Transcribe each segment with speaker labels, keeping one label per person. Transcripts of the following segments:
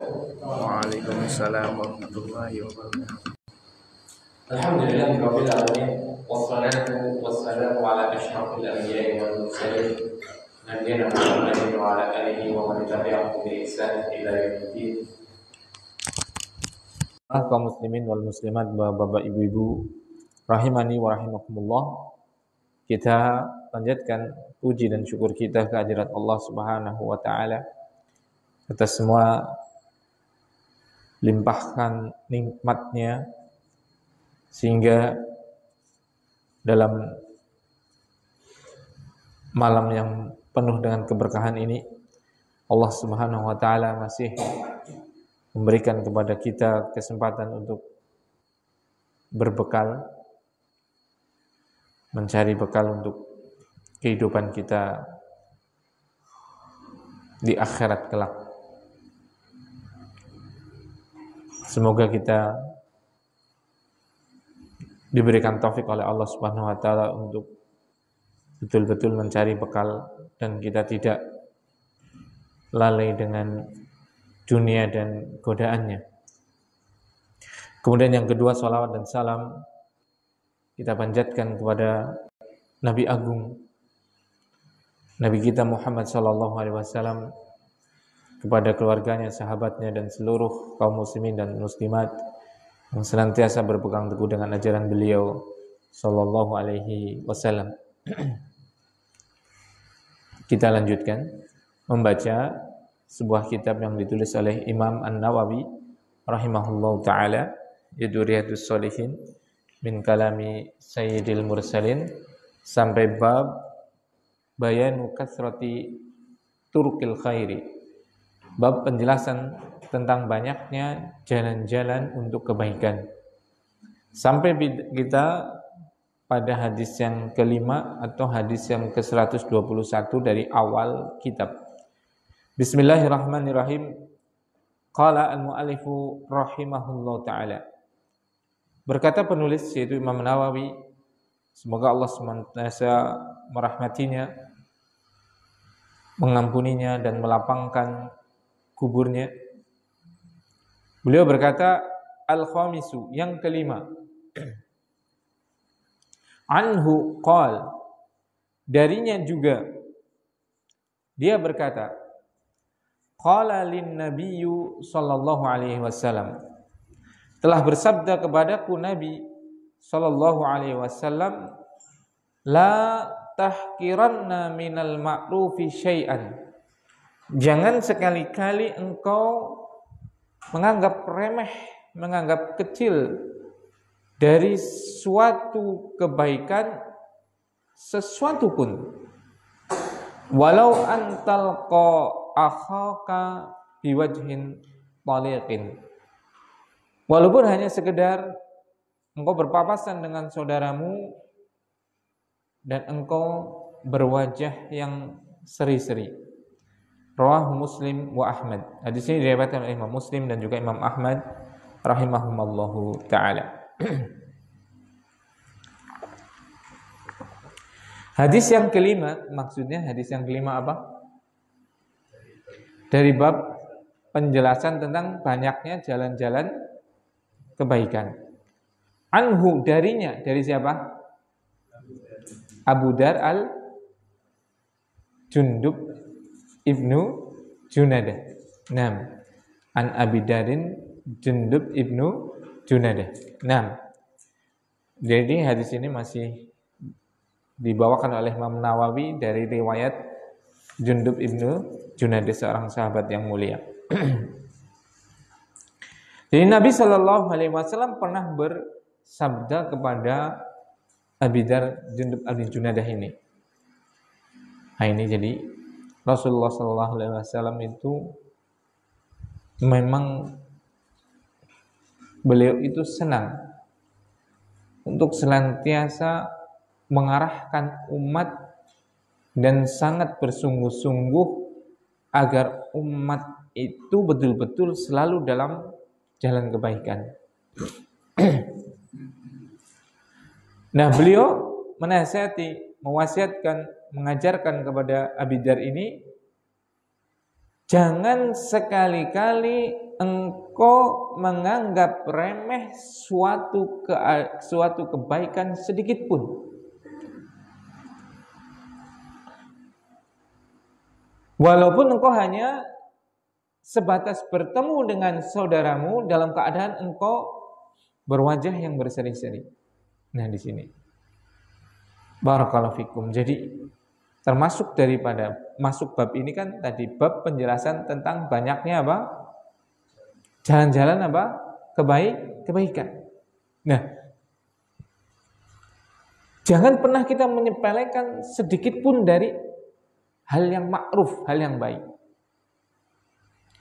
Speaker 1: Waalaikumsalam warahmatullahi wabarakatuh.
Speaker 2: Alhamdulillahirabbil alamin wassalatu wassalamu ala asyrafil anbiya'i wal mursalin nabiyina Muhammadin wa ala alihi wa man tabi'ahum bi ihsan ila yaumiddin. Kaum muslimin wal muslimat, bapak ibu-ibu rahimani wa rahimakumullah. Kita panjatkan puji dan syukur kita kehadirat Allah Subhanahu wa taala atas semua limpahkan nikmatnya, sehingga dalam malam yang penuh dengan keberkahan ini Allah Subhanahu wa taala masih memberikan kepada kita kesempatan untuk berbekal, mencari bekal untuk kehidupan kita di akhirat kelak. Semoga kita diberikan taufik oleh Allah Subhanahu wa taala untuk betul-betul mencari bekal dan kita tidak lalai dengan dunia dan godaannya. Kemudian yang kedua, salawat dan salam kita panjatkan kepada Nabi Agung, Nabi kita Muhammad sallallahu alaihi wasallam, kepada keluarganya, sahabatnya dan seluruh kaum muslimin dan muslimat yang senantiasa berpegang teguh dengan ajaran beliau sallallahu alaihi wasallam. Kita lanjutkan membaca sebuah kitab yang ditulis oleh Imam An-Nawawi rahimahullahu taala, yaitu Riyadhus Shalihin min kalami Sayyidil Mursalin, sampai bab bayanu kasrati turqil khairi, bab penjelasan tentang banyaknya jalan-jalan untuk kebaikan. Sampai kita pada hadis yang kelima atau hadis yang ke-121 dari awal kitab. Bismillahirrahmanirrahim. Qala al-mu'allifu rahimahullahu ta'ala. Berkata penulis, yaitu Imam Nawawi, semoga Allah senantiasa merahmatinya, mengampuninya dan melapangkan kuburnya. Beliau berkata, al-khamisu, yang kelima. Anhu qal, darinya juga dia berkata, qala lin nabiyyu sallallahu alaihi wasallam, telah bersabda kepadaku Nabi sallallahu alaihi wasallam, la tahqiranna minal ma'rufi syai'an, jangan sekali-kali engkau menganggap remeh, menganggap kecil dari suatu kebaikan sesuatu pun. Walau antalqa akhaka biwajhin taliqin, walaupun hanya sekedar engkau berpapasan dengan saudaramu dan engkau berwajah yang seri-seri. Rawahu Muslim wa Ahmad. Hadis ini diriwayatkan oleh Imam Muslim dan juga Imam Ahmad rahimahumallahu taala. Hadis yang kelima, maksudnya hadis yang kelima apa? Dari bab penjelasan tentang banyaknya jalan-jalan kebaikan. Anhu, darinya, dari siapa? Abu Dar al-Jundub ibnu Junadah. Nam. An Abi Darin Jundub ibnu Junadah. Nam. Jadi hadis ini masih dibawakan oleh Imam Nawawi dari riwayat Jundub ibnu Junadah, seorang sahabat yang mulia. Jadi Nabi Shallallahu Alaihi Wasallam pernah bersabda kepada Abi Dar Jundub bin Junadah ini. Nah ini jadi Rasulullah Shallallahu Alaihi Wasallam itu memang beliau itu senang untuk senantiasa mengarahkan umat dan sangat bersungguh-sungguh agar umat itu betul-betul selalu dalam jalan kebaikan. Nah, beliau menasihati, mewasiatkan, mengajarkan kepada Abi Dar ini Jangan sekali-kali engkau menganggap remeh suatu kebaikan sedikit pun. Walaupun engkau hanya sebatas bertemu dengan saudaramu dalam keadaan engkau berwajah yang berseri-seri. Nah, di sini barakallahu fikum. Jadi termasuk daripada masuk bab ini kan tadi bab penjelasan tentang banyaknya apa? Jalan-jalan apa? Kebaikan. Nah, jangan pernah kita menyepelekan sedikit pun dari hal yang ma'ruf, hal yang baik.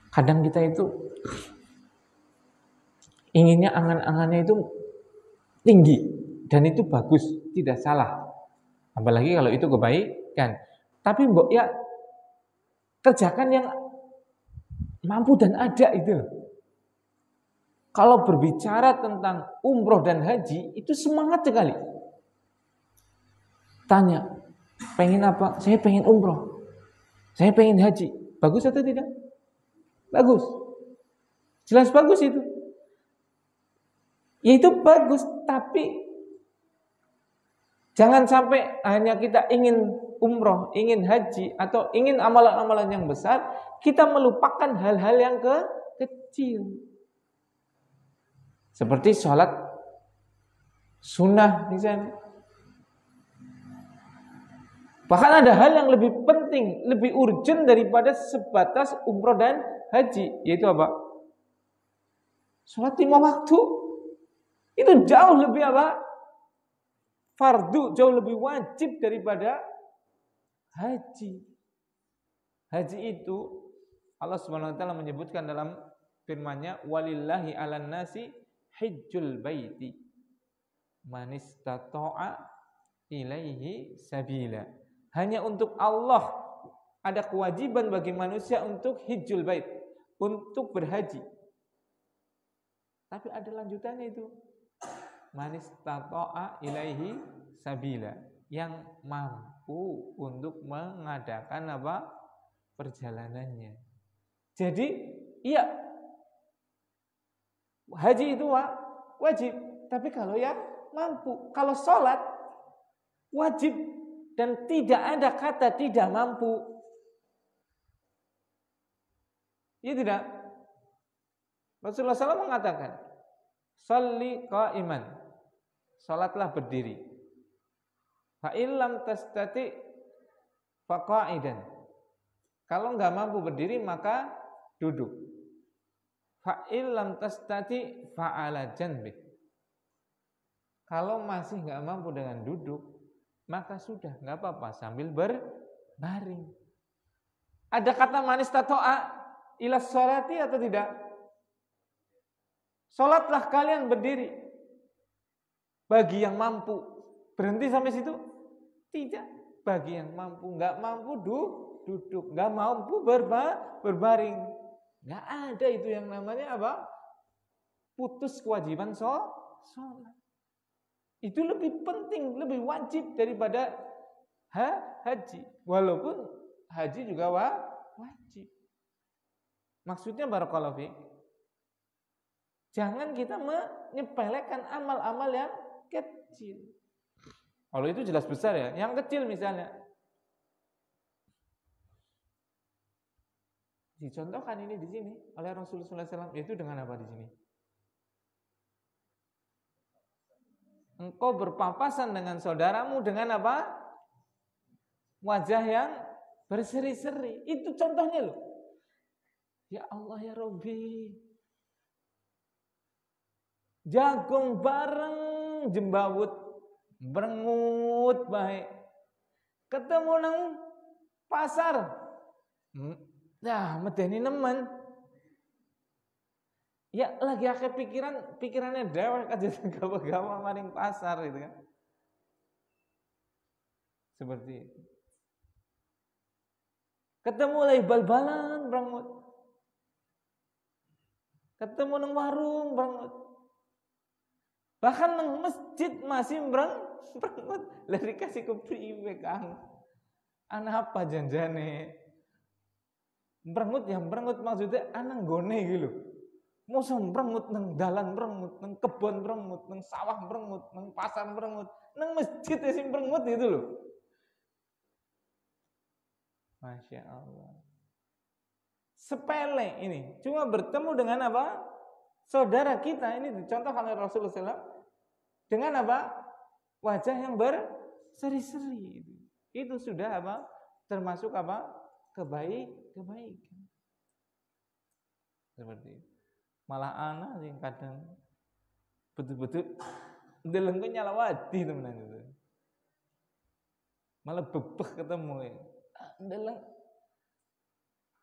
Speaker 2: Kadang kita itu inginnya angan-angannya itu tinggi dan itu bagus, tidak salah. Apalagi kalau itu kebaikan. Tapi mbok ya kerjakan yang mampu dan ada itu loh. Kalau berbicara tentang umroh dan haji itu semangat sekali. Tanya, pengen apa? Saya pengen umroh. Saya pengen haji. Bagus atau tidak? Bagus. Jelas bagus itu. Ya itu bagus, tapi jangan sampai hanya kita ingin umroh, ingin haji, atau ingin amalan-amalan yang besar, kita melupakan hal-hal yang kecil. Seperti sholat sunnah misalnya. Bahkan ada hal yang lebih penting, lebih urgent daripada sebatas umroh dan haji, yaitu apa? Sholat 5 waktu. Itu jauh lebih apa? Fardu, jauh lebih wajib daripada haji. Haji itu Allah Subhanahu wa taala menyebutkan dalam firman-Nya, walillahi 'alan nasi hijjul baiti man istata'a ilaihi sabila. Hanya untuk Allah ada kewajiban bagi manusia untuk hijjul bait, untuk berhaji. Tapi ada lanjutannya itu. Man istata'a ilaihi sabila, yang mampu untuk mengadakan apa? Perjalanannya. Jadi, iya, haji itu wajib, tapi kalau yang mampu. Kalau sholat wajib dan tidak ada kata tidak mampu. Iya tidak? Rasulullah SAW mengatakan, sholli qa'iman, sholatlah berdiri. Fa illam tastati fa qa'idan. Kalau enggak mampu berdiri maka duduk. Fa illam tastati fa 'ala janbi. Kalau masih enggak mampu dengan duduk, maka sudah enggak apa-apa sambil berbaring. Ada kata manis tato'a ila sholati atau tidak? Sholatlah kalian berdiri. Bagi yang mampu. Berhenti sampai situ? Tidak. Bagi yang mampu, enggak mampu duduk, enggak mampu berbaring. Enggak ada itu yang namanya apa? Putus kewajiban sholat. Itu lebih penting, lebih wajib daripada haji. Walaupun haji juga wajib. Maksudnya barakallahu fiik, jangan kita menyepelekan amal-amal yang kecil. Kalau itu jelas besar ya. Yang kecil misalnya, dicontohkan ini di sini oleh Rasulullah SAW, yaitu dengan apa di sini? Engkau berpapasan dengan saudaramu dengan apa? Wajah yang berseri-seri. Itu contohnya loh. Ya Allah ya Rabbi, jagung bareng jembawut berengut baik, ketemu nang pasar, nah medeni nemen, ya lagi akeh pikirannya dewek aja gawa-gawa maring pasar gitu kan, seperti itu. Ketemu lagi bal-balan berengut, ketemu nang warung berengut. Bahkan nang masjid masih berengut. Lah dikasih kepriwe Kang? Ana apa janjane? Merengut ya merengut maksudnya anang gone iki lho. Mosok merengut nang dalan merengut, nang kebon merengut, nang sawah merengut, nang pasar merengut, nang masjid sing merengut itu loh. Masya Allah. Sepele ini, cuma bertemu dengan apa? Saudara kita ini dicontohkan oleh Rasulullah SAW dengan apa? Wajah yang berseri-seri. Itu sudah apa? Termasuk apa? Kebaikan. Seperti itu. Malah anak yang kadang betul-betul ndelengku nyalawati temenan itu. Malah bebeh ketemu ya. Ndeleng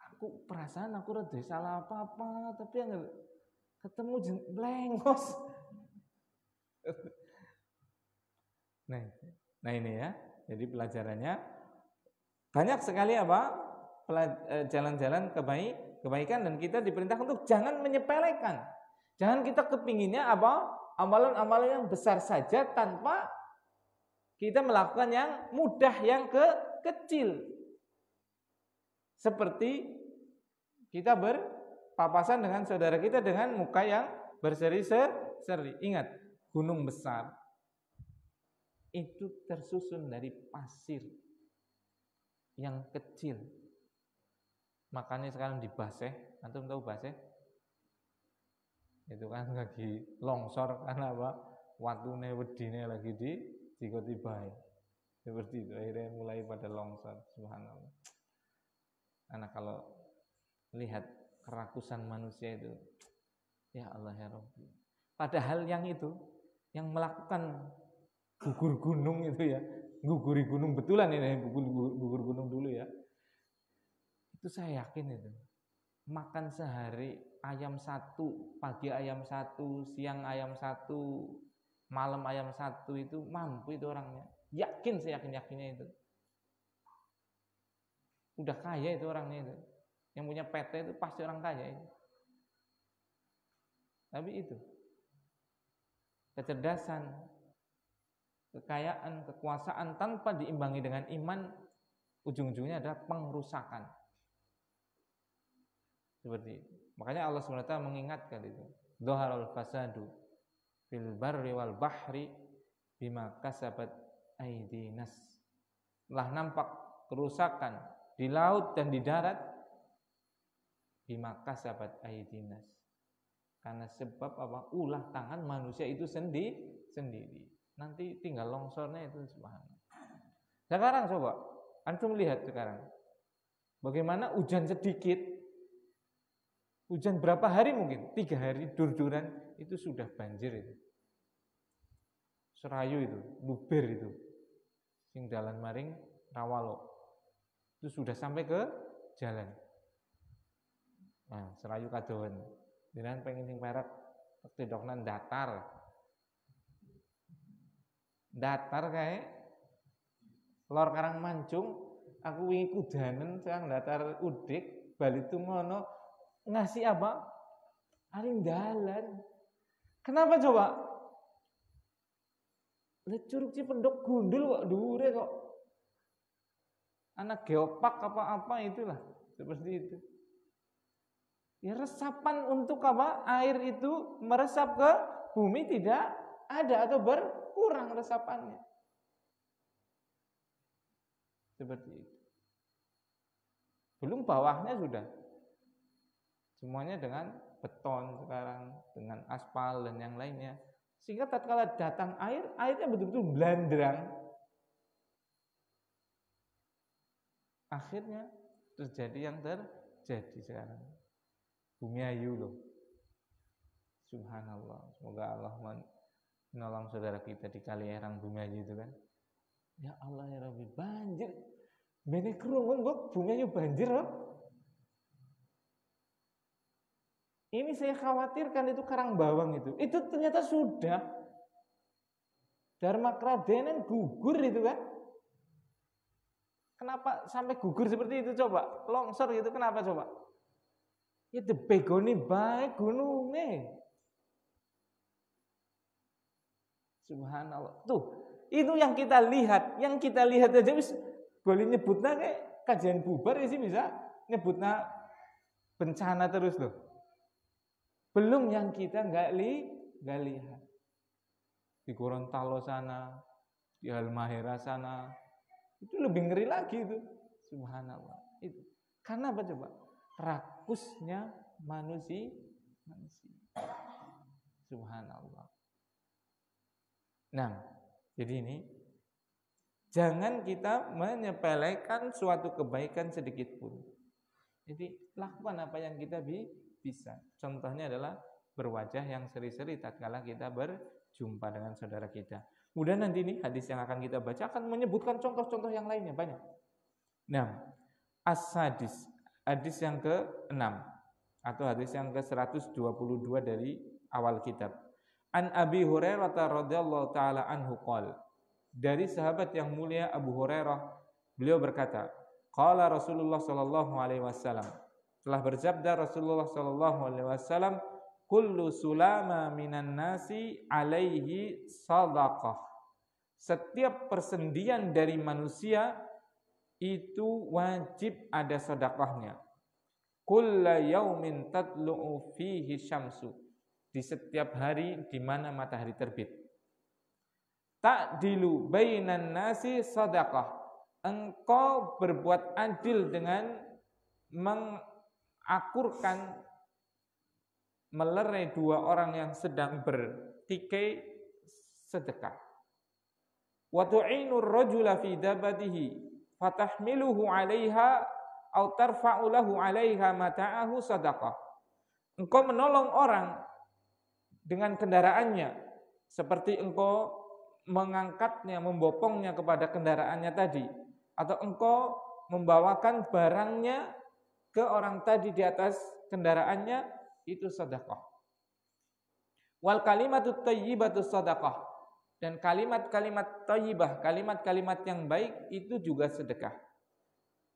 Speaker 2: aku perasaan aku rada salah apa-apa tapi yang ketemu blengos. Nah ini ya. Jadi pelajarannya banyak sekali apa? Jalan-jalan kebaikan dan kita diperintahkan untuk jangan menyepelekan. Jangan kita kepinginnya apa? Amalan-amalan yang besar saja tanpa kita melakukan yang mudah, yang kecil. Seperti kita berpapasan dengan saudara kita dengan muka yang berseri-seri. Ingat, gunung besar itu tersusun dari pasir yang kecil. Makanya sekarang di Baseh, antum tahu Baseh? Itu kan lagi longsor karena apa? Watune wedine lagi dikoti bae. Seperti itu akhirnya mulai pada longsor, subhanallah. Karena kalau lihat kerakusan manusia itu, ya Allah ya Rabbi. Padahal yang itu, yang melakukan gugur gunung itu ya, guguri gunung betulan ini, gugur gunung dulu ya. Itu saya yakin itu. Makan sehari ayam 1, pagi ayam 1, siang ayam 1, malam ayam 1 itu mampu itu orangnya. Yakin, saya yakinnya itu. Udah kaya itu orangnya itu. Yang punya PT itu pasti orang kaya itu. Tapi itu kecerdasan, kekayaan, kekuasaan tanpa diimbangi dengan iman, ujung-ujungnya adalah pengrusakan. Seperti itu. Makanya Allah SWT mengingatkan itu. Dhaharal fasadu fil barri wal bahri bima kasabat aydinas. Telah nampak kerusakan di laut dan di darat bima kasabat aydinas. Karena sebab apa? Ulah tangan manusia itu sendiri. Nanti tinggal longsornya itu subhanallah. Sekarang coba antum lihat sekarang. Bagaimana hujan sedikit, hujan berapa hari mungkin? 3 hari dur-duran itu sudah banjir itu. Serayu itu, luber itu. Sing dalan maring rawalo. Itu sudah sampai ke jalan. Nah, serayu kadoan. Dengan pengen sing perak tidoknan datar. Datar kayak lor Karang Mancung, aku wingi kudanen sang datar udik, bali tu ngono ngasih apa? Aring dalan. Kenapa coba? Lihat Curug Cipendok gundul kok dhuwure kok. Anak geopark apa-apa itulah, seperti itu. Ya resapan untuk apa? Air itu meresap ke bumi tidak ada atau berkurang resapannya. Seperti itu. Belum bawahnya sudah. Semuanya dengan beton sekarang, dengan aspal dan yang lainnya. Sehingga tatkala datang air, airnya betul-betul blandrang. Akhirnya terjadi yang terjadi sekarang. Bumi ayu loh. Subhanallah. Semoga Allah menolong saudara kita di Kaliherang Bumi Ayu itu kan. Ya Allah ya Rabbi, banjir. Bene krungu kok Bumi Ayu banjir loh. Ini saya khawatirkan itu Karang Bawang itu. Itu ternyata sudah Dharma Kradenan gugur itu kan. Kenapa sampai gugur seperti itu coba? Longsor gitu kenapa coba? Ya dibegoni baik gunungnya. Subhanallah. Tuh, itu yang kita lihat aja boleh nyebutnya kayak kajian bubar ya sih bisa nyebutnya bencana terus loh. Belum yang kita nggak lihat. Di Gorontalo sana, di Halmahera sana, itu lebih ngeri lagi itu. Subhanallah. Itu. Karena apa coba? Rakusnya manusia. Subhanallah. Nah, jadi ini jangan kita menyepelekan suatu kebaikan sedikit pun. Jadi lakukan apa yang kita bisa. Contohnya adalah berwajah yang seri-seri tatkala kita berjumpa dengan saudara kita. Kemudian nanti ini hadis yang akan kita baca akan menyebutkan contoh-contoh yang lainnya banyak. Nah, as-sadis, hadis yang ke-6 atau hadis yang ke-122 dari awal kitab. An Abi Hurairah radhiyallahu taala anhu qala, dari sahabat yang mulia Abu Hurairah, beliau berkata, qala Rasulullah sallallahu alaihi wasallam, telah bersabda Rasulullah sallallahu alaihi wasallam, kullu sulama minan nasi alaihi sadaqah. Setiap persendian dari manusia itu wajib ada sedekahnya. Kulla yaumin tatlu'u fihi syamsu. Di setiap hari di mana matahari terbit. Ta'dilu bainan nasi sadaqah. Engkau berbuat adil dengan mengakurkan, melerai dua orang yang sedang bertikai sedekah. Wa tu'inur rajula fi dabatihi fatahmiluhu 'alaiha aw tarfa'u lahu 'alaiha mata'ahu sadaqah. Engkau menolong orang dengan kendaraannya, seperti engkau mengangkatnya, membopongnya kepada kendaraannya tadi, atau engkau membawakan barangnya ke orang tadi di atas kendaraannya, itu sedekah. Wal kalimatut thayyibatu sedekah, dan kalimat-kalimat thayyibah, kalimat-kalimat yang baik itu juga sedekah.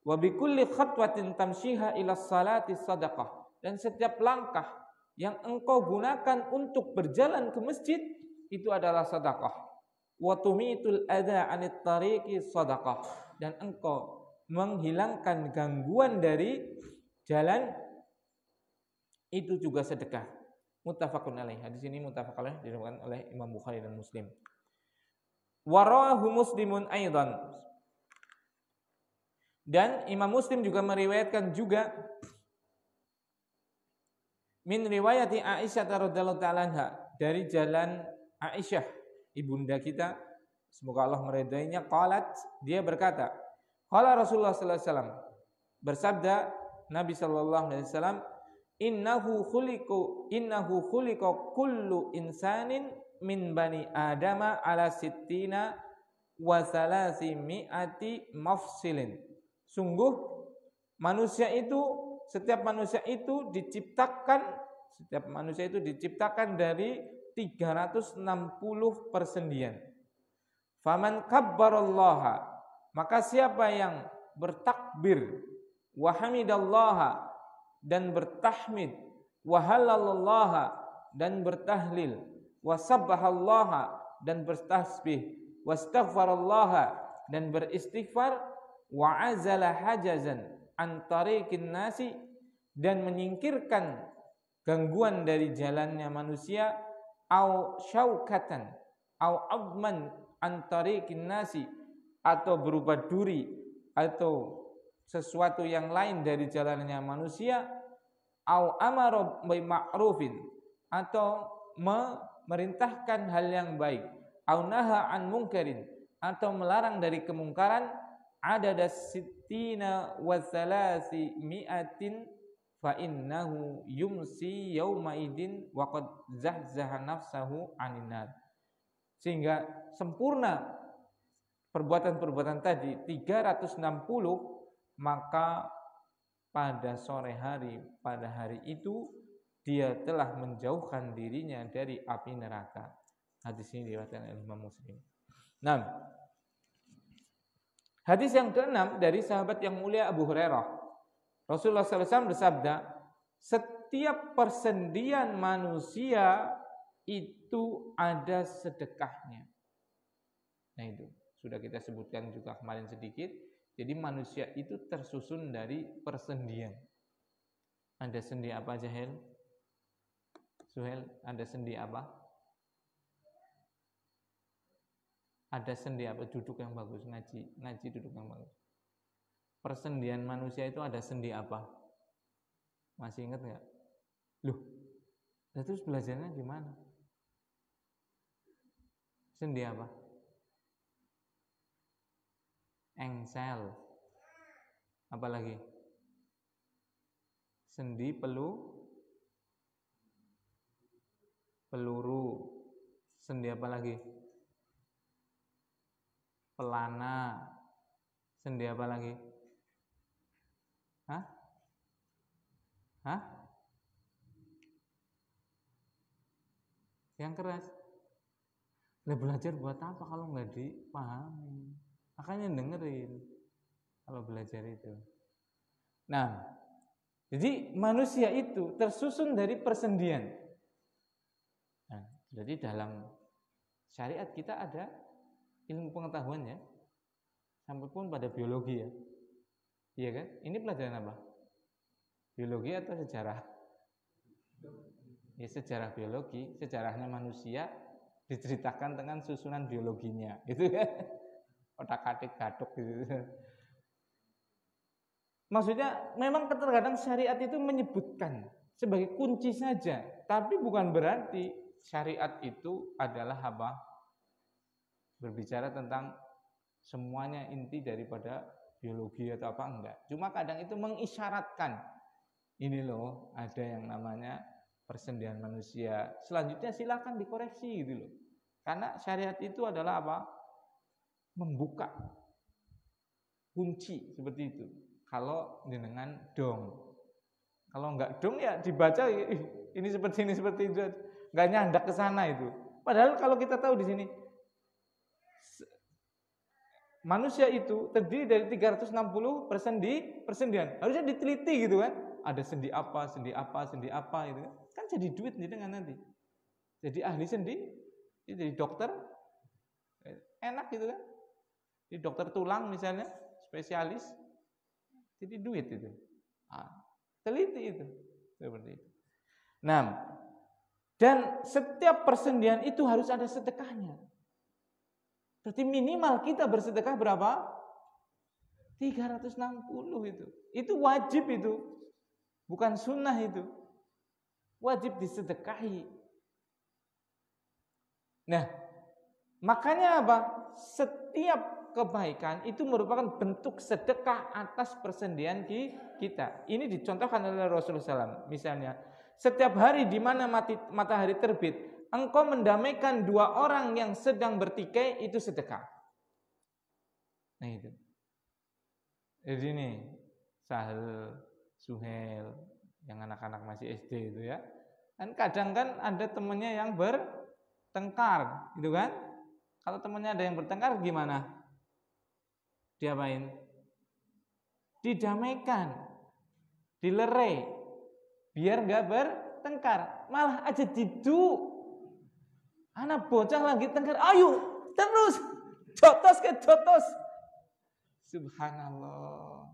Speaker 2: Wa bikulli khatwatin tamshiha ila salati sedekah, dan setiap langkah yang engkau gunakan untuk berjalan ke masjid itu adalah sedekah. Wa tumitul adza 'anit tariqi sedekah, dan engkau menghilangkan gangguan dari jalan itu juga sedekah. Muttafaqun alaih. Hadis ini muttafaq alaih, diriwayatkan oleh Imam Bukhari dan Muslim. Wa rawahu Muslimun aidan. Dan Imam Muslim juga meriwayatkan juga min riwayati Aisyah radhiyallahu ta'ala anha, dari jalan Aisyah ibunda kita, semoga Allah meridainya, qalat, dia berkata, qala Rasulullah sallallahu alaihi wasallam, bersabda Nabi sallallahu alaihi wasallam, innahu khuliqa kullu insanin min bani adama ala sittina wa salasi mi'ati mafsilin. Sungguh manusia itu, setiap manusia itu diciptakan dari 360 persendian. Faman kabbarallaha, maka siapa yang bertakbir, wa hamidallaha, dan bertahmid, wa halallaha, dan bertahlil, wa sabbahallaha, dan bertasbih, wa astaghfarallaha, dan beristighfar, wa azala hajazan antariqin nasi, dan menyingkirkan gangguan dari jalannya manusia, au syaukatan au abman antariqin nasi, atau berupa duri atau sesuatu yang lain dari jalannya manusia, au amara bi ma'rufin, atau memerintahkan hal yang baik, au naha an munkarin, atau melarang dari kemungkaran, adada sittina wa thalasi mi'atin fa innahu yumsi yauma idin wa qad zahzaha nafsahu anin nar. Sehingga sempurna perbuatan-perbuatan tadi 360, maka pada sore hari, pada hari itu dia telah menjauhkan dirinya dari api neraka. Hadis ini diriwayatkan oleh Imam Muslim. Nah, hadis yang ke-6 dari sahabat yang mulia Abu Hurairah. Rasulullah SAW bersabda, setiap persendian manusia itu ada sedekahnya. Nah, itu sudah kita sebutkan juga kemarin sedikit. Jadi manusia itu tersusun dari persendian. Ada sendi apa, Jahil? Suhel, ada sendi apa? Ada sendi apa? Duduk yang bagus, ngaji duduk yang bagus. Persendian manusia itu ada sendi apa? Masih ingat nggak? Loh, terus belajarnya gimana? Sendi apa? Engsel. Apa lagi? Sendi peluru. Sendi apa lagi? Pelana. Sendi apa lagi? Hah? Yang keras. Lah belajar buat apa kalau nggak dipahami? Makanya dengerin kalau belajar itu. Nah, jadi manusia itu tersusun dari persendian. Nah, jadi dalam syariat kita ada ilmu pengetahuan ya, sampai pun pada biologi ya. Iya kan? Ini pelajaran apa? Biologi atau sejarah? Ya sejarah biologi, sejarahnya manusia diceritakan dengan susunan biologinya, gitu kan? Otak-atik gaduk gitu. Maksudnya memang terkadang syariat itu menyebutkan sebagai kunci saja, tapi bukan berarti syariat itu adalah apa? Berbicara tentang semuanya inti daripada biologi atau apa, enggak. Cuma kadang itu mengisyaratkan, ini loh ada yang namanya persendian manusia. Selanjutnya silakan dikoreksi gitu loh. Karena syariat itu adalah apa? Membuka kunci seperti itu. Kalau dengan dong. Kalau enggak dong ya dibaca ini seperti itu. Enggak nyandak ke sana itu. Padahal kalau kita tahu di sini manusia itu terdiri dari 360 persendian. Harusnya diteliti gitu kan. Ada sendi apa gitu kan. Kan jadi duit nih dengan nanti. Jadi ahli sendi, jadi dokter, enak gitu kan. Jadi dokter tulang misalnya, spesialis, jadi duit itu. Teliti itu, seperti itu. Nah, dan setiap persendian itu harus ada sedekahnya. Berarti minimal kita bersedekah berapa? 360 itu. Itu wajib itu. Bukan sunnah itu. Wajib disedekahi. Nah, makanya apa? Setiap kebaikan itu merupakan bentuk sedekah atas persendian kita. Ini dicontohkan oleh Rasulullah SAW. Misalnya, setiap hari di mana matahari terbit, engkau mendamaikan dua orang yang sedang bertikai, itu sedekah. Nah itu. Jadi ini Sahel, Suhel, yang anak-anak masih SD itu ya. Kan kadang kan ada temennya yang bertengkar, gitu kan? Kalau temennya ada yang bertengkar gimana? Diapain? Didamaikan, dilerai, biar nggak bertengkar. Malah aja didu. Anak bocah lagi tengkar, ayo terus jotos. Subhanallah.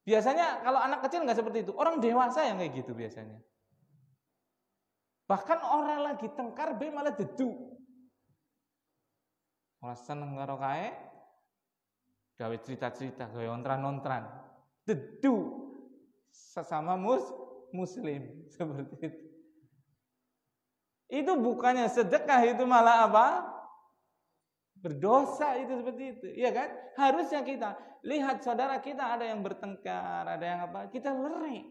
Speaker 2: Biasanya kalau anak kecil nggak seperti itu, orang dewasa yang kayak gitu biasanya. Bahkan orang lagi tengkar be malah dedu. Orang seneng karo kae, gawe cerita-cerita, gawe ontran-ontran, dedu sesama muslim seperti itu. Itu bukannya sedekah, itu malah apa? Berdosa itu seperti itu, iya kan? Harusnya kita lihat saudara kita ada yang bertengkar, ada yang apa, kita lerai.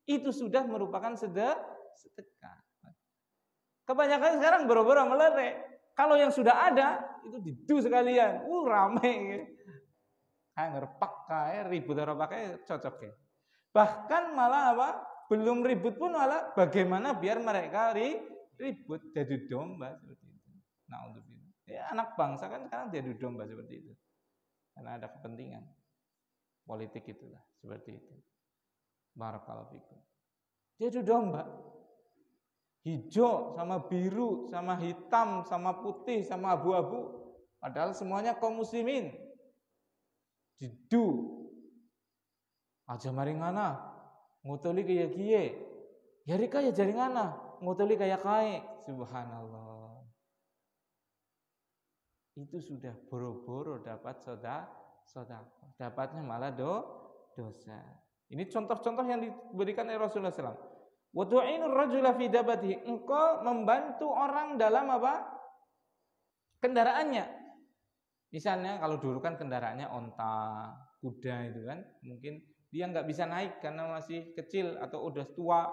Speaker 2: Itu sudah merupakan sedekah. Kebanyakan sekarang boro-boro melerai. Kalau yang sudah ada itu didu sekalian, rame. Kayak ngerpak kayak ribut pakai cocok ya. Bahkan malah apa? Belum ribut pun malah bagaimana biar mereka ribut jadi domba seperti itu. Na'udzubillah. Ya, anak bangsa kan sekarang jadi domba seperti itu. Karena ada kepentingan politik itulah seperti itu. Barakallahu fikum. Jadi domba. Hijau sama biru sama hitam sama putih sama abu-abu. Padahal semuanya kaum muslimin. Didu. Aja maringana. ngutuli kaya kiye. Ya rika ya jaringana, ngutuli kaya kae. Subhanallah. Itu sudah boro-boro dapat sedekah. Dapatnya malah dosa. Ini contoh-contoh yang diberikan oleh Rasulullah SAW. Wa tu'inur rajula fi dabatihi. Engkau membantu orang dalam apa? Kendaraannya. Misalnya kalau dulu kan kendaraannya onta, kuda itu kan, mungkin dia nggak bisa naik karena masih kecil atau udah tua.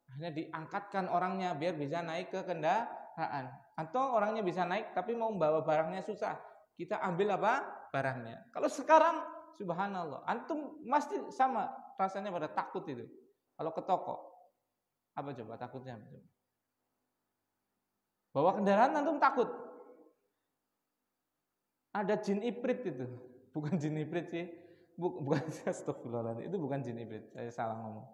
Speaker 2: Akhirnya diangkatkan orangnya biar bisa naik ke kendaraan. Atau orangnya bisa naik tapi mau membawa barangnya susah. Kita ambil apa? Barangnya. Kalau sekarang subhanallah, antum pasti sama rasanya pada takut itu. Kalau ke toko, apa coba takutnya? Bawa kendaraan antum takut. Ada jin ibrit itu, bukan jin ibrit sih, bukan astagfirullahaladzim, itu bukan jin ibrit, saya salah ngomong.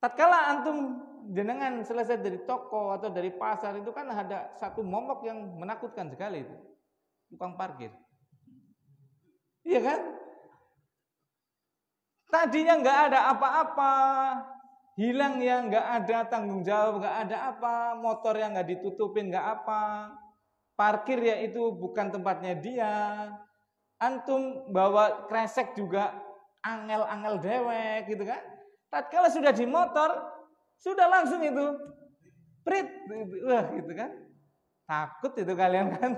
Speaker 2: Tatkala antum jenengan selesai dari toko atau dari pasar itu kan ada satu momok yang menakutkan sekali itu, tukang parkir. Iya kan? Tadinya nggak ada apa-apa, hilang ya nggak ada tanggung jawab, nggak ada apa, motor yang nggak ditutupin nggak apa, parkir ya itu bukan tempatnya dia, antum bawa kresek juga angel-angel dewek gitu kan. Tatkala sudah di motor, sudah langsung itu prit, wah gitu kan. Takut itu kalian kan.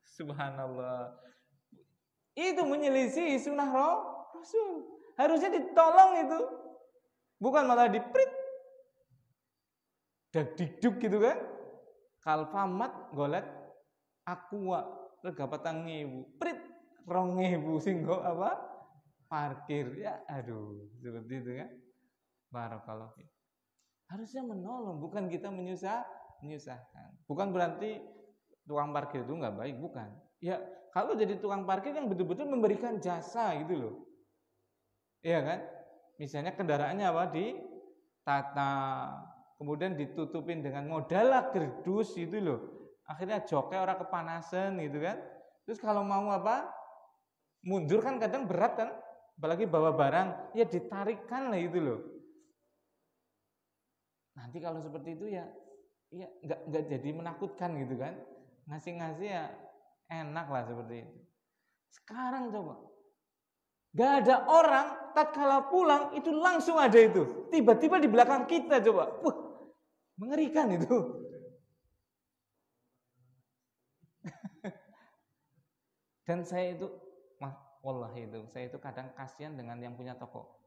Speaker 2: Subhanallah. Itu menyelisih sunnah Rasul. Harusnya ditolong itu. Bukan malah diprit. Diduk gitu kan. Kalfamat golet aqua regapatan ngewu. Prit 2.000 singgo apa? Parkir. Ya aduh, seperti itu kan. Barakallahu fiik. Harusnya menolong, bukan kita menyusahkan. Bukan berarti tukang parkir itu enggak baik, bukan. Ya, kalau jadi tukang parkir yang betul-betul memberikan jasa gitu loh. Iya kan? Misalnya kendaraannya apa? Ditata, kemudian ditutupin dengan modal kerdus gitu loh. Akhirnya joknya orang kepanasan gitu kan. Terus kalau mau apa? Mundur kan kadang berat kan? Apalagi bawa barang, ya ditarikkan lah itu loh. Nanti kalau seperti itu ya enggak jadi menakutkan gitu kan. Ngasih-ngasih ya enak lah seperti itu. Sekarang coba, gak ada orang tatkala pulang itu langsung ada itu. Tiba-tiba di belakang kita coba. Wah, mengerikan itu. Dan saya itu, wallahi itu, saya itu kadang kasihan dengan yang punya toko.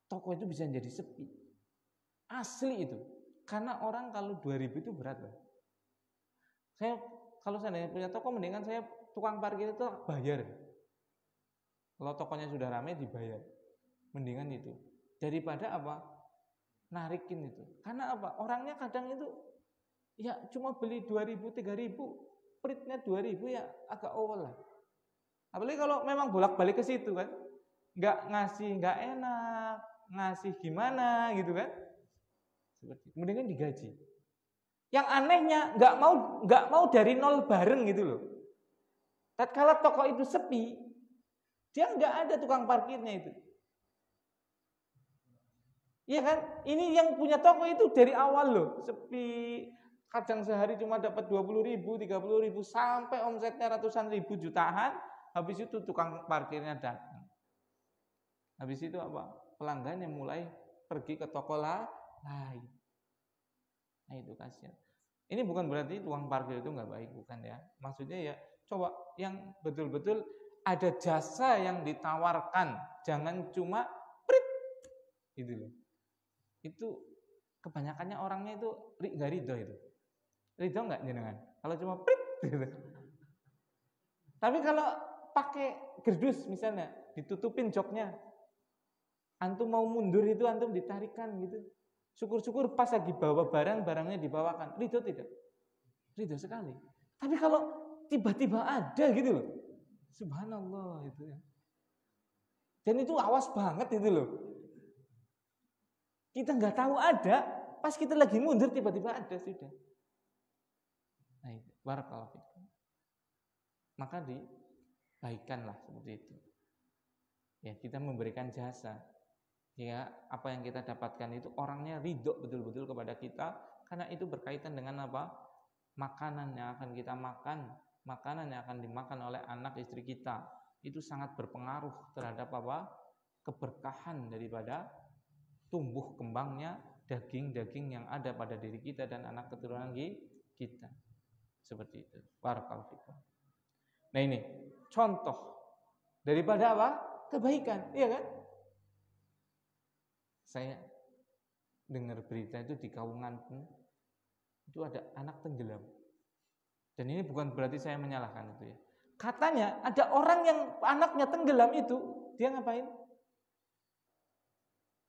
Speaker 2: Toko itu bisa jadi sepi. Asli itu. Karena orang kalau 2.000 itu berat loh. Saya kalau seandainya punya toko mendingan saya tukang parkir itu bayar. Kalau tokonya sudah ramai dibayar. Mendingan itu. Daripada apa? Narikin itu. Karena apa? Orangnya kadang itu ya cuma beli 2.000, 3.000, pritnya 2.000 ya agak awal lah. Apalagi kalau memang bolak-balik ke situ kan. Enggak ngasih enggak enak, ngasih gimana gitu kan. Seperti itu. Mendingan digaji. Yang anehnya nggak mau dari nol bareng gitu loh. Tatkala toko itu sepi, dia nggak ada tukang parkirnya itu. Iya kan? Ini yang punya toko itu dari awal loh, sepi. Kadang sehari cuma dapat 20.000, 30.000 sampai omsetnya ratusan ribu jutaan. Habis itu tukang parkirnya datang. Habis itu apa? Pelanggannya mulai pergi ke toko lain. Nah itu kasihan. Ini bukan berarti tukang parkir itu nggak baik, bukan ya. Maksudnya ya coba yang betul-betul ada jasa yang ditawarkan, jangan cuma prit gitu loh. Itu kebanyakannya orangnya itu nggak ridho itu. Ridho nggak jenengan? Kalau cuma prit gitu. Tapi kalau pakai gerdus misalnya, ditutupin joknya, antum mau mundur itu antum ditarikan gitu. Syukur-syukur pas lagi bawa barangnya dibawakan. Ridho tidak? Ridho sekali. Tapi kalau tiba-tiba ada gitu loh. Subhanallah itu ya. Dan itu awas banget itu loh. Kita nggak tahu ada, pas kita lagi mundur tiba-tiba ada sudah. Nah itu, barakallahu fikum. Maka dibaikanlah seperti itu. Ya, kita memberikan jasa. Ya, apa yang kita dapatkan itu orangnya ridho betul-betul kepada kita, karena itu berkaitan dengan apa? Makanan yang akan kita makan, makanan yang akan dimakan oleh anak istri kita. Itu sangat berpengaruh terhadap apa? Keberkahan daripada tumbuh kembangnya daging-daging yang ada pada diri kita dan anak keturunan kita. Seperti itu. Barakallahu fikum. Nah, ini contoh daripada apa? Kebaikan, iya kan? Saya dengar berita itu di Kaungan itu ada anak tenggelam. Dan ini bukan berarti saya menyalahkan itu ya. Katanya ada orang yang anaknya tenggelam itu, dia ngapain?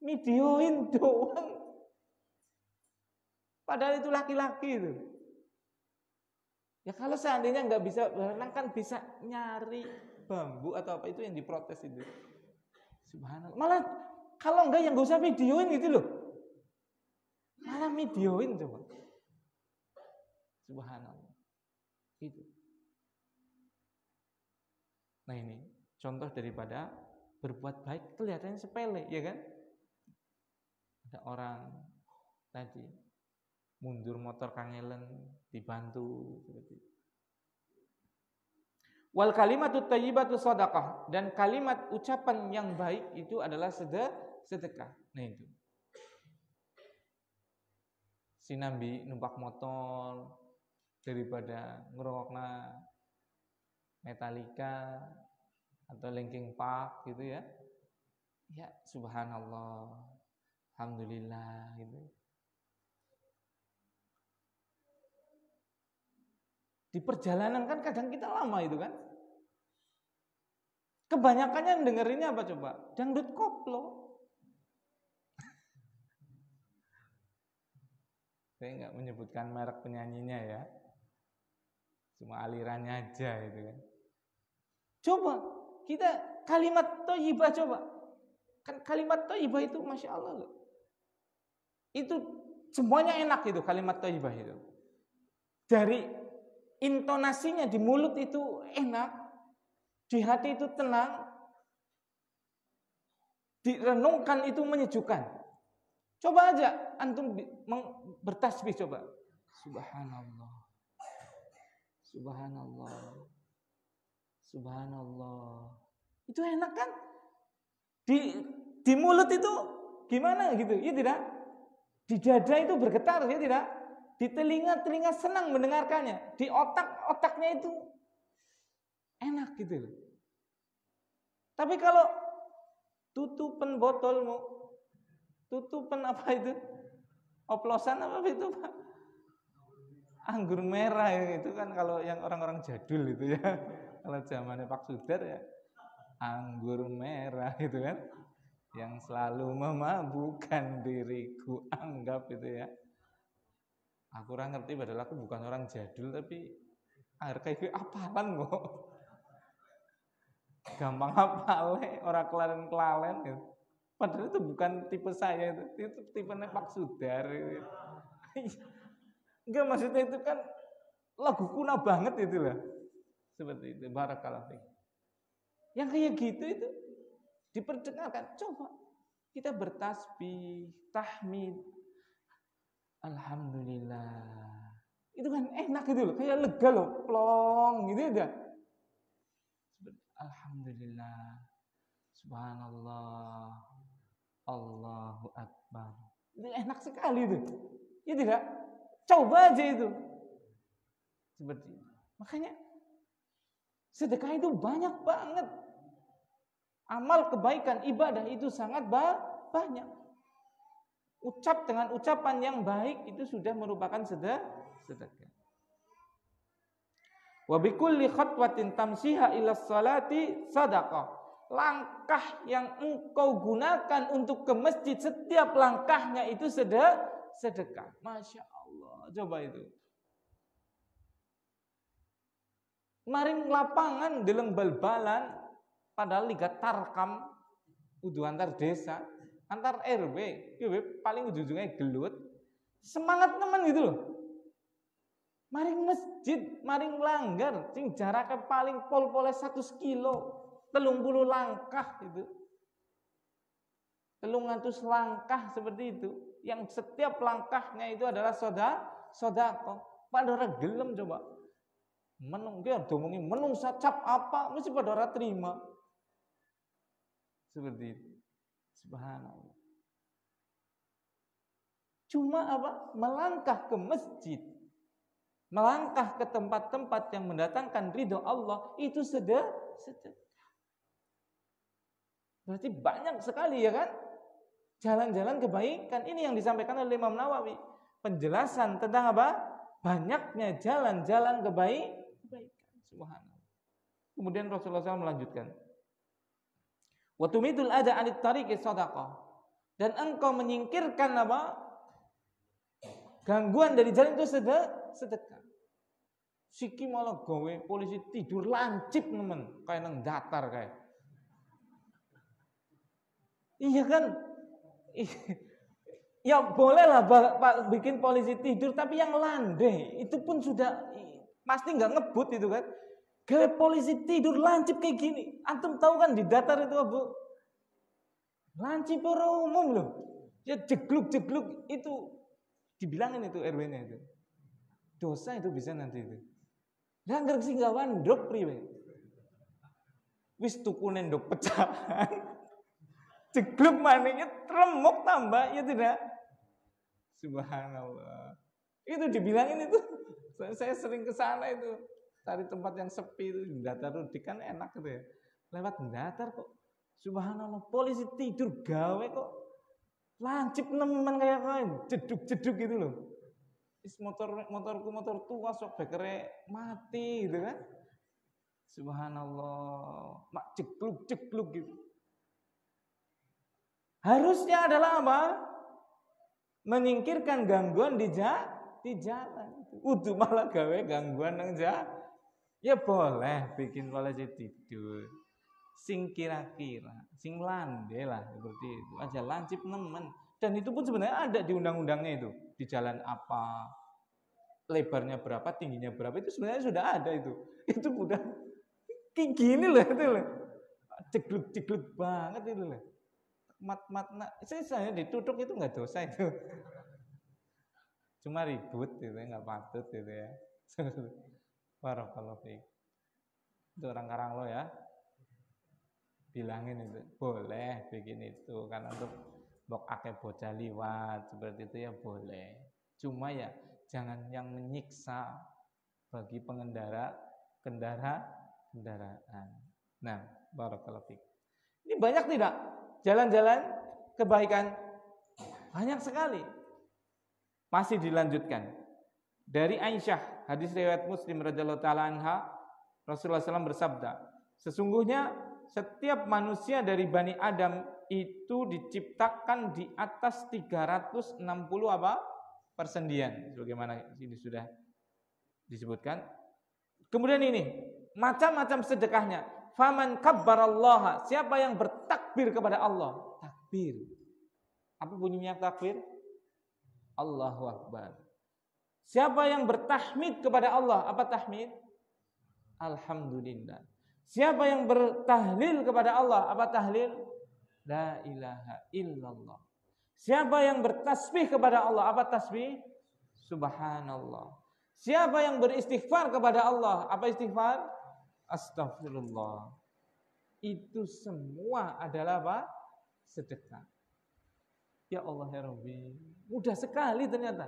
Speaker 2: Videoin doang. Padahal itu laki-laki itu. Ya kalau seandainya nggak bisa berenang kan bisa nyari bambu atau apa itu yang diprotes itu. Subhanallah. Malah kalau enggak yang nggak usah videoin gitu loh. Malah videoin coba. Subhanallah. Itu. Nah ini contoh daripada berbuat baik kelihatannya sepele, ya kan? Ada orang tadi mundur motor kangelen dibantu seperti itu. Wal kalimatut thayyibatu shadaqah, dan kalimat ucapan yang baik itu adalah sedekah. Nah itu. Sinambi numpak motor daripada ngrungokna Metallica atau Linkin Park gitu ya. Ya subhanallah. Alhamdulillah gitu. Di perjalanan kan kadang kita lama itu kan. Kebanyakannya dengerinnya apa coba? Dangdut koplo. Saya nggak menyebutkan merek penyanyinya ya. Cuma alirannya aja itu kan. Coba kita kalimat thayyibah coba. Kan kalimat thayyibah itu Masya Allah loh. Itu semuanya enak itu kalimat thayyibah itu. Dari intonasinya di mulut itu enak, di hati itu tenang, direnungkan itu menyejukkan. Coba aja antum bertasbih coba. Subhanallah. Subhanallah. Subhanallah. Itu enak kan? Di mulut itu gimana gitu? Ya tidak? Di dada itu bergetar, ya tidak? Di telinga senang mendengarkannya. Di otaknya itu enak gitu loh. Tapi kalau tutupan botolmu, tutupan apa itu? Oplosan apa itu, Pak? Anggur merah itu kan kalau yang orang-orang jadul itu ya. Kalau zamannya Pak Sudar ya anggur merah itu kan. Yang selalu memabukkan diriku, anggap itu ya. Aku kurang ngerti padahal aku bukan orang jadul tapi kayak apalan kok. Gampang hafale, orang kelalen-kelalen gitu. Padahal itu bukan tipe saya itu tipenya Pak Sudar gitu. Enggak, maksudnya itu kan lagu kuno banget itu lah. Seperti itu, barakallahu fiik. Yang kayak gitu itu diperdengarkan. Coba kita bertasbih, tahmid, alhamdulillah. Itu kan enak gitu loh, kayak lega loh, plong gitu aja. Alhamdulillah, subhanallah, Allahu Akbar. Itu enak sekali itu. Ya tidak? Coba aja itu. Seperti itu. Makanya sedekah itu banyak banget. Amal kebaikan, ibadah itu sangat banyak. Ucap dengan ucapan yang baik itu sudah merupakan sedekah. Wa bikulli khatwatin tamsiha ila salati sadaqah. Langkah yang engkau gunakan untuk ke masjid, setiap langkahnya itu sedekah. Masya Allah, coba itu. Maring lapangan dalam bal-balan. Padahal liga tarkam udah antar desa, antar RW, paling ujung-ujungnya gelut. Semangat teman gitu loh. Maring masjid, maring langgar, sing jaraknya paling pol-pole 100 kilo, 30 langkah itu. 300 langkah seperti itu, yang setiap langkahnya itu adalah sedekah. Pada ora gelem coba. Menung ki domongi menung sacap apa mesti pada ora terima. Seperti itu. Subhanallah. Cuma apa? Melangkah ke masjid, melangkah ke tempat-tempat yang mendatangkan ridho Allah itu sedekah. Berarti banyak sekali ya kan? Jalan-jalan kebaikan. Ini yang disampaikan oleh Imam Nawawi. Penjelasan tentang apa? Banyaknya jalan-jalan kebaikan. Subhanallah. Kemudian Rasulullah SAW melanjutkan. Wa tumidul ada anit tariqi shadaqah. Dan engkau menyingkirkan apa? Gangguan dari jalan itu sedekah. Siki malah gawe polisi tidur lancip nemen, kayak nang datar kayak. Iya kan? Ya bolehlah Pak bikin polisi tidur, tapi yang landai itu pun sudah pasti nggak ngebut itu kan. Gawe polisi tidur lancip kayak gini. Antum tahu kan di datar itu Bu? Lancip orang umum loh. Ya jegluk-jegluk itu dibilangin itu RW-nya itu. Dosa itu bisa nanti itu. Lah ngerti sing gawan ndok priwe. Wis tukune ndok pecahan. Jegluk manehnya tremuk tambah ya tidak. Subhanallah. Itu dibilangin itu. Saya sering ke sana itu. Cari tempat yang sepi itu, datar itu kan enak gitu ya. Lewat datar kok. Subhanallah, polisi tidur gawe kok. Lancip nemen kayak jeduk-jeduk gitu loh. Motorku motor tua sok bekere mati gitu kan. Subhanallah, mak jegluk-jegluk gitu. Harusnya adalah apa? Menyingkirkan gangguan di jalan. Udah malah gawe gangguan nang jalan. Ya boleh bikin polisi tidur. Sing kira-kira, sing landai lah seperti itu. Aja lancip nemen. Dan itu pun sebenarnya ada di undang-undangnya itu. Di jalan apa, lebarnya berapa, tingginya berapa, itu sebenarnya sudah ada itu. Itu udah kayak gini loh itu loh. Jegluk-jegluk banget itu loh. Saya ditutup itu nggak dosa itu. Cuma ribut gitu ya, nggak patut gitu ya. Barakallahu fiik. Itu orang Karanglo ya. Bilangin itu boleh bikin itu karena untuk bok akeh bocah liwat seperti itu ya boleh. Cuma ya jangan yang menyiksa bagi kendaraan. Nah, barakallahu fiik. Ini banyak tidak jalan-jalan kebaikan? Banyak sekali. Masih dilanjutkan. Dari Aisyah, hadis riwayat Muslim radhiyallahu taala anha, Rasulullah SAW bersabda, sesungguhnya setiap manusia dari Bani Adam itu diciptakan di atas 360 apa? Persendian. Sebagaimana ini sudah disebutkan. Kemudian ini, macam-macam sedekahnya. Faman kabbarallaha, siapa yang bertakbir kepada Allah? Takbir. Apa bunyinya takbir? Allahu Akbar. Siapa yang bertahmid kepada Allah? Apa tahmid? Alhamdulillah. Siapa yang bertahlil kepada Allah? Apa tahlil? La ilaha illallah. Siapa yang bertasbih kepada Allah? Apa tasbih? Subhanallah. Siapa yang beristighfar kepada Allah? Apa istighfar? Astaghfirullah. Itu semua adalah apa? Sedekah. Ya Allah ya Rabbi. Mudah sekali ternyata.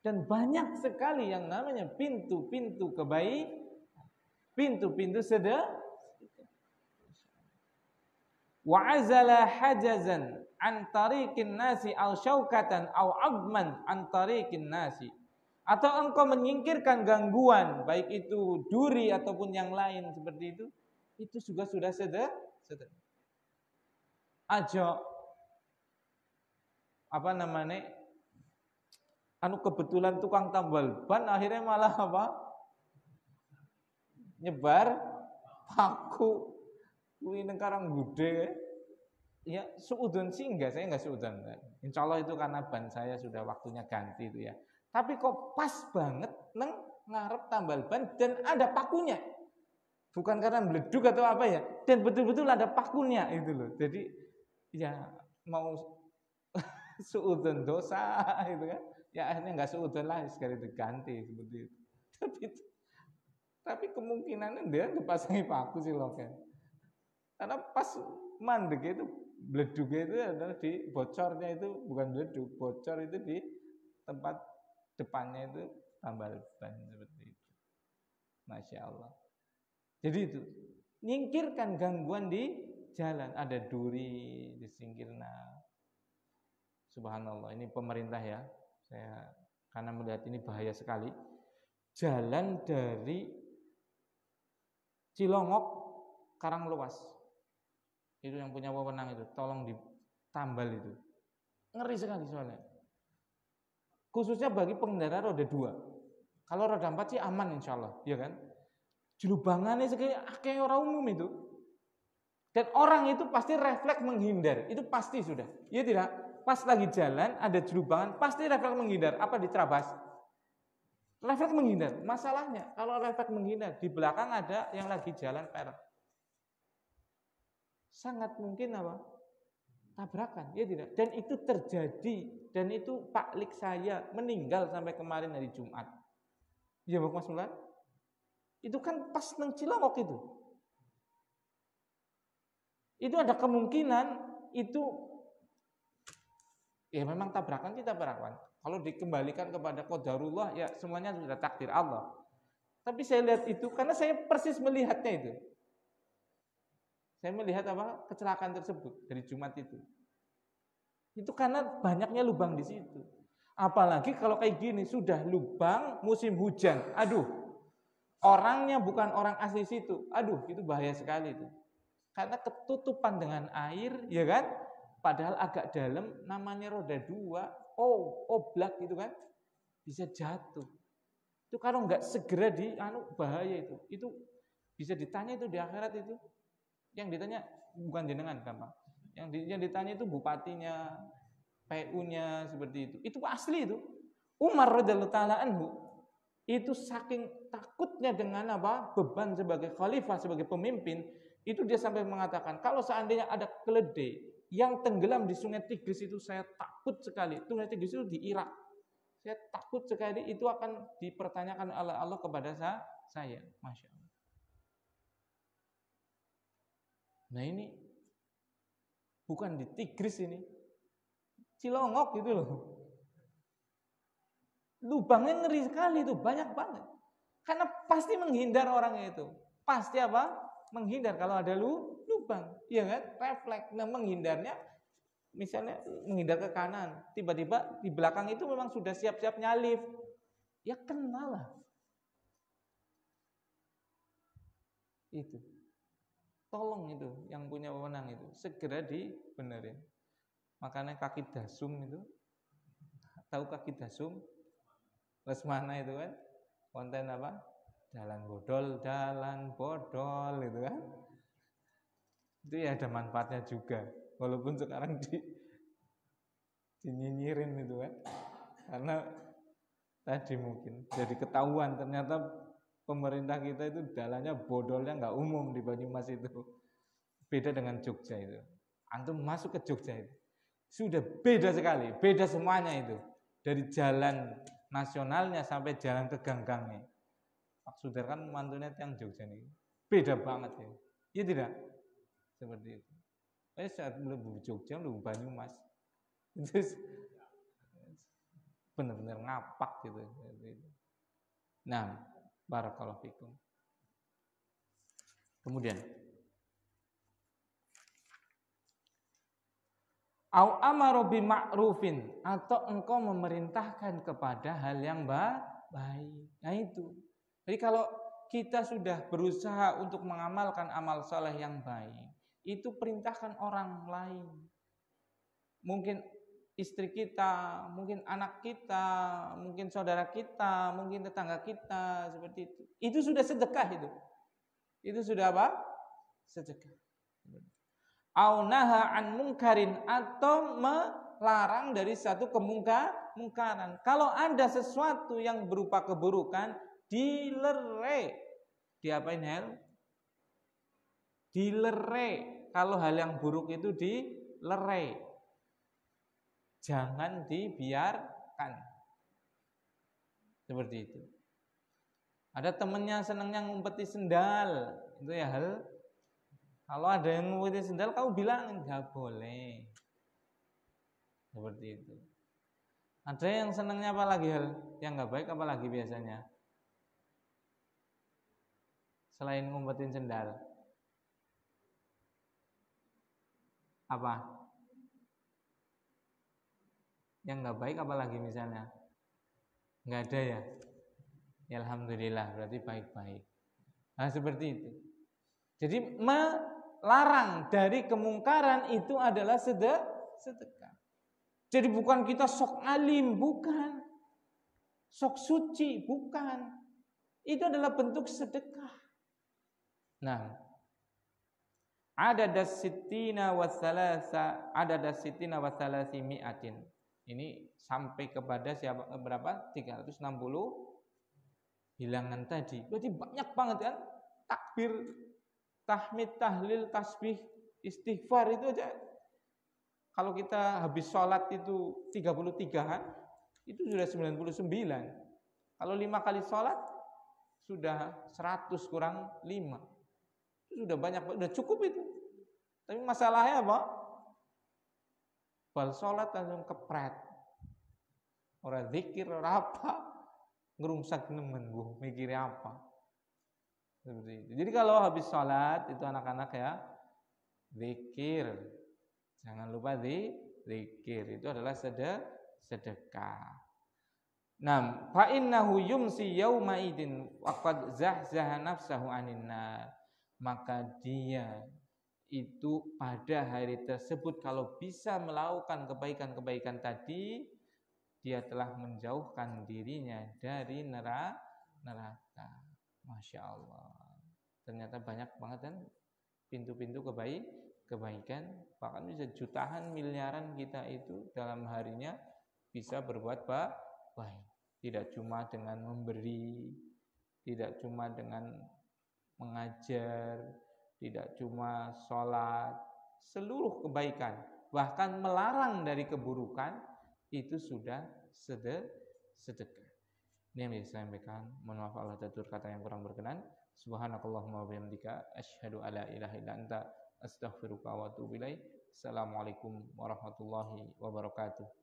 Speaker 2: Dan banyak sekali yang namanya pintu-pintu kebaikan, pintu-pintu sedekah. Wa azala hajazan an tariqin nasi aw syaukatan aw adman an tariqin nasi. Atau engkau menyingkirkan gangguan, baik itu duri ataupun yang lain seperti itu juga sudah sedekah. Aja apa namanya? Kebetulan tukang tambal ban akhirnya malah apa? Nyebar paku kuwi nang Karanggude. Ya suudon sih enggak, saya enggak suudon. Insya Allah itu karena ban saya sudah waktunya ganti itu ya. Tapi kok pas banget nang ngarep tambal ban dan ada pakunya. Bukan karena meleduk atau apa ya. Dan betul-betul ada pakunya itu loh. Jadi ya mau suudzon dosa gitu kan. Ya akhirnya nggak suudzon lah, sekali diganti seperti itu. Tapi kemungkinannya dia dipasangi paku sih loh kan. Karena pas mandek itu, bledug itu adalah di bocornya itu, bukan bledug, bocor itu di tempat depannya itu tambal ban seperti itu. Masya Allah. Jadi itu, nyingkirkan gangguan di jalan. Ada duri, disingkirna. Subhanallah, ini pemerintah ya. Saya karena melihat ini bahaya sekali. Jalan dari Cilongok Karanglewas. Itu yang punya wewenang itu, tolong ditambal itu. Ngeri sekali soalnya. Khususnya bagi pengendara roda 2. Kalau roda 4 sih aman insya Allah, ya kan? Jelubangannya sekali kayak orang umum itu. Dan orang itu pasti refleks menghindar. Itu pasti sudah. Ya tidak? Pas lagi jalan ada jelubangan, pasti refleks menghindar. Apa diterabas? Refleks menghindar. Masalahnya kalau refleks menghindar, di belakang ada yang lagi jalan perak. Sangat mungkin apa? Tabrakan, ya tidak? Dan itu terjadi, dan itu Pak Lik saya meninggal sampai kemarin hari Jumat. Ya Mas Mulan? Itu kan pas nang Cilongok itu. Itu ada kemungkinan itu ya memang tabrakan sih tabrakan. Kalau dikembalikan kepada qadarullah ya semuanya sudah takdir Allah. Tapi saya lihat itu karena saya persis melihatnya itu. Saya melihat apa kecelakaan tersebut dari Jumat itu. Itu karena banyaknya lubang di situ. Apalagi kalau kayak gini sudah lubang musim hujan. Aduh. Orangnya bukan orang asli situ. Aduh, itu bahaya sekali itu. Karena ketutupan dengan air, ya kan? Padahal agak dalam namanya roda 2. Oblak gitu kan. Bisa jatuh. Itu kalau nggak segera bahaya itu. Itu bisa ditanya itu di akhirat itu. Yang ditanya bukan jenengan gampang. Yang ditanya itu bupatinya, PU-nya seperti itu. Itu asli itu. Umar radhiyallahu taala anhu itu saking takutnya dengan apa? Beban sebagai khalifah, sebagai pemimpin, itu dia sampai mengatakan, kalau seandainya ada keledai yang tenggelam di Sungai Tigris itu saya takut sekali. Sungai Tigris itu di Irak. Saya takut sekali itu akan dipertanyakan oleh Allah kepada saya. Masya Allah. Nah ini bukan di Tigris ini, Cilongok gitu loh. Lubangnya ngeri sekali itu, banyak banget. Karena pasti menghindar orangnya itu. Pasti apa? Menghindar kalau ada lubang. Iya kan? Refleks. Nah menghindarnya, misalnya menghindar ke kanan. Tiba-tiba di belakang itu memang sudah siap-siap nyalip. Ya kenal lah. Itu. Tolong itu yang punya wewenang itu segera dibenerin. Makanya kaki dasum itu, tahu kaki dasum? Lesmana itu kan konten apa? Jalan bodol itu kan. Itu ya ada manfaatnya juga. Walaupun sekarang dinyinyirin itu kan. Karena tadi mungkin jadi ketahuan ternyata pemerintah kita itu jalannya bodolnya nggak umum di Banyumas itu. Beda dengan Jogja itu. Antum masuk ke Jogja itu. Sudah beda sekali, beda semuanya itu. Dari jalan nasionalnya sampai jalan ke gang-gangnya. Pak Sudar kan mantunya yang Jogja nih. Beda banget ya. Iya tidak? Seperti itu. Saat mlebu Jogja, mlebu Banyumas. Itu benar-benar ngapak gitu. Nah, barakallahu fikum. Kemudian au amaro bima'rufin, atau engkau memerintahkan kepada hal yang baik. Nah itu. Jadi kalau kita sudah berusaha untuk mengamalkan amal saleh yang baik, itu perintahkan orang lain. Mungkin istri kita, mungkin anak kita, mungkin saudara kita, mungkin tetangga kita, seperti itu. Itu sudah sedekah itu. Itu sudah apa? Sedekah. Au naha an mungkarin, atau melarang dari satu kemungkaran. Kalau ada sesuatu yang berupa keburukan, dilerai. Diapain hal? Dilerai. Kalau hal yang buruk itu dilerai. Jangan dibiarkan. Seperti itu. Ada temennya senangnya ngumpeti sendal, itu ya hal. Kalau ada yang ngumpeti sendal, kamu bilang nggak boleh. Seperti itu. Ada yang senangnya apa lagi hal? Yang nggak baik apa lagi biasanya? Selain ngumpetin sendal, apa? Yang nggak baik apa lagi misalnya? Nggak ada ya? Ya alhamdulillah, berarti baik-baik. Nah seperti itu. Jadi melarang dari kemungkaran itu adalah sedekah. Jadi bukan kita sok alim, bukan. Sok suci, bukan. Itu adalah bentuk sedekah. Nah, ada sittina wa thalasi mi'atin. Ini sampai kepada siapa berapa? 360 bilangan tadi. Berarti banyak banget kan? Takbir, tahmid, tahlil, tasbih, istighfar itu aja. Kalau kita habis sholat itu 33-an, itu sudah 99. Kalau 5 kali sholat sudah 100 kurang 5. Itu sudah banyak, sudah cukup itu. Tapi masalahnya apa? Bal sholat langsung kepret. Orang zikir, orang apa? Ngerungsak nemen, mikirnya apa? Seperti itu. Jadi kalau habis sholat itu anak-anak ya zikir. Jangan lupa zikir. Itu adalah sedekah. Nah, fa innahu yumsi yauma idin waqad zahzaha nafsahu anin nar. Maka dia itu pada hari tersebut kalau bisa melakukan kebaikan-kebaikan tadi, dia telah menjauhkan dirinya dari neraka. Masya Allah. Ternyata banyak banget kan pintu-pintu kebaikan. Bahkan bisa jutaan miliaran kita itu dalam harinya bisa berbuat baik. Tidak cuma dengan memberi, tidak cuma dengan mengajar, tidak cuma sholat, seluruh kebaikan, bahkan melarang dari keburukan, itu sudah sedekah. Ini yang bisa saya sampaikan. Mohon maaf Allah tutur kata yang kurang berkenan. Subhanakallahumma wa bihamdika asyhadu alla ilaha illa anta astaghfiruka wa atubu ilaik. Assalamualaikum warahmatullahi wabarakatuh.